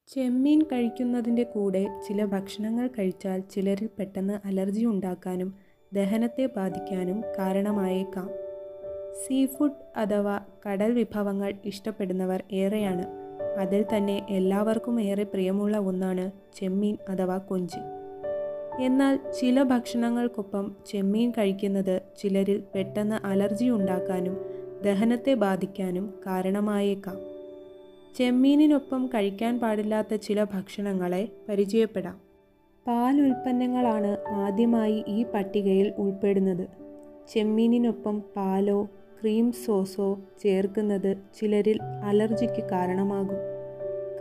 ചെമ്മീൻ കഴിക്കുന്നതിൻ്റെ കൂടെ ചില ഭക്ഷണങ്ങൾ കഴിച്ചാൽ ചിലരിൽ പെട്ടെന്ന് അലർജി ഉണ്ടാക്കാനും ദഹനത്തെ ബാധിക്കാനും കാരണമായേക്കാം. സീ ഫുഡ് അഥവാ കടൽ വിഭവങ്ങൾ ഇഷ്ടപ്പെടുന്നവർ ഏറെയാണ്. അതിൽ തന്നെ എല്ലാവർക്കും ഏറെ പ്രിയമുള്ള ഒന്നാണ് ചെമ്മീൻ അഥവാ കൊഞ്ച്. എന്നാൽ ചില ഭക്ഷണങ്ങൾക്കൊപ്പം ചെമ്മീൻ കഴിക്കുന്നത് ചിലരിൽ പെട്ടെന്ന് അലർജി ഉണ്ടാക്കാനും ദഹനത്തെ ബാധിക്കാനും കാരണമായേക്കാം. ചെമ്മീനിനൊപ്പം കഴിക്കാൻ പാടില്ലാത്ത ചില ഭക്ഷണങ്ങളെ പരിചയപ്പെടാം. പാൽ ഉൽപ്പന്നങ്ങളാണ് ആദ്യമായി ഈ പട്ടികയിൽ ഉൾപ്പെടുന്നത്. ചെമ്മീനിനൊപ്പം പാലോ ക്രീം സോസോ ചേർക്കുന്നത് ചിലരിൽ അലർജിക്ക് കാരണമാകും.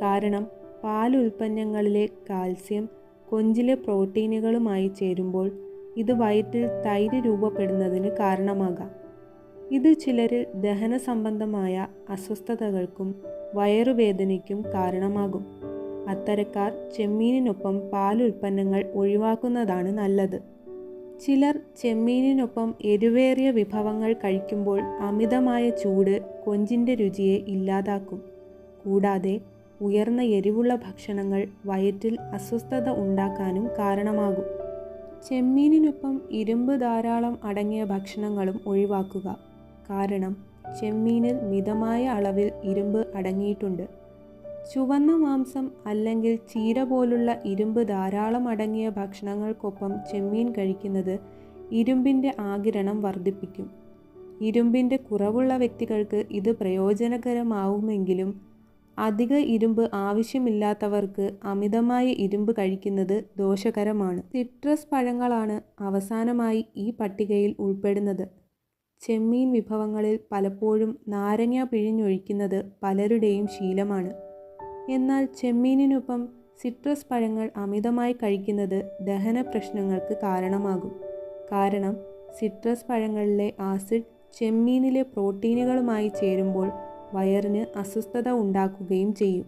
കാരണം പാൽ ഉൽപ്പന്നങ്ങളിലെ കാൽസ്യം കൊഞ്ചിലെ പ്രോട്ടീനുകളുമായി ചേരുമ്പോൾ ഇത് വയറ്റിൽ തൈര് രൂപപ്പെടുന്നതിന് കാരണമാകാം. ഇത് ചിലരിൽ ദഹന സംബന്ധമായ അസ്വസ്ഥതകൾക്കും വയറുവേദനയ്ക്കും കാരണമാകും. അത്തരക്കാർ ചെമ്മീനിനൊപ്പം പാൽ ഉൽപ്പന്നങ്ങൾ ഒഴിവാക്കുന്നതാണ് നല്ലത്. ചിലർ ചെമ്മീനിനൊപ്പം എരിവേറിയ വിഭവങ്ങൾ കഴിക്കുമ്പോൾ അമിതമായ ചൂട് കൊഞ്ചിൻ്റെ രുചിയെ ഇല്ലാതാക്കും. കൂടാതെ ഉയർന്ന എരിവുള്ള ഭക്ഷണങ്ങൾ വയറ്റിൽ അസ്വസ്ഥത ഉണ്ടാക്കാനും കാരണമാകും. ചെമ്മീനിനൊപ്പം ഇരുമ്പ് ധാരാളം അടങ്ങിയ ഭക്ഷണങ്ങളും ഒഴിവാക്കുക. കാരണം ചെമ്മീനിൽ മിതമായ അളവിൽ ഇരുമ്പ് അടങ്ങിയിട്ടുണ്ട്. ചുവന്ന മാംസം അല്ലെങ്കിൽ ചീര പോലുള്ള ഇരുമ്പ് ധാരാളം അടങ്ങിയ ഭക്ഷണങ്ങൾക്കൊപ്പം ചെമ്മീൻ കഴിക്കുന്നത് ഇരുമ്പിൻ്റെ ആഗിരണം വർദ്ധിപ്പിക്കും. ഇരുമ്പിൻ്റെ കുറവുള്ള വ്യക്തികൾക്ക് ഇത് പ്രയോജനകരമാവുമെങ്കിലും അധിക ഇരുമ്പ് ആവശ്യമില്ലാത്തവർക്ക് അമിതമായ ഇരുമ്പ് കഴിക്കുന്നത് ദോഷകരമാണ്. സിട്രസ് പഴങ്ങളാണ് അവസാനമായി ഈ പട്ടികയിൽ ഉൾപ്പെടുന്നത്. ചെമ്മീൻ വിഭവങ്ങളിൽ പലപ്പോഴും നാരങ്ങ പിഴിഞ്ഞൊഴിക്കുന്നത് പലരുടെയും ശീലമാണ്. എന്നാൽ ചെമ്മീനിനൊപ്പം സിട്രസ് പഴങ്ങൾ അമിതമായി കഴിക്കുന്നത് ദഹന പ്രശ്നങ്ങൾക്ക് കാരണമാകും. കാരണം സിട്രസ് പഴങ്ങളിലെ ആസിഡ് ചെമ്മീനിലെ പ്രോട്ടീനുകളുമായി ചേരുമ്പോൾ വയറിന് അസ്വസ്ഥത ഉണ്ടാക്കുകയും ചെയ്യും.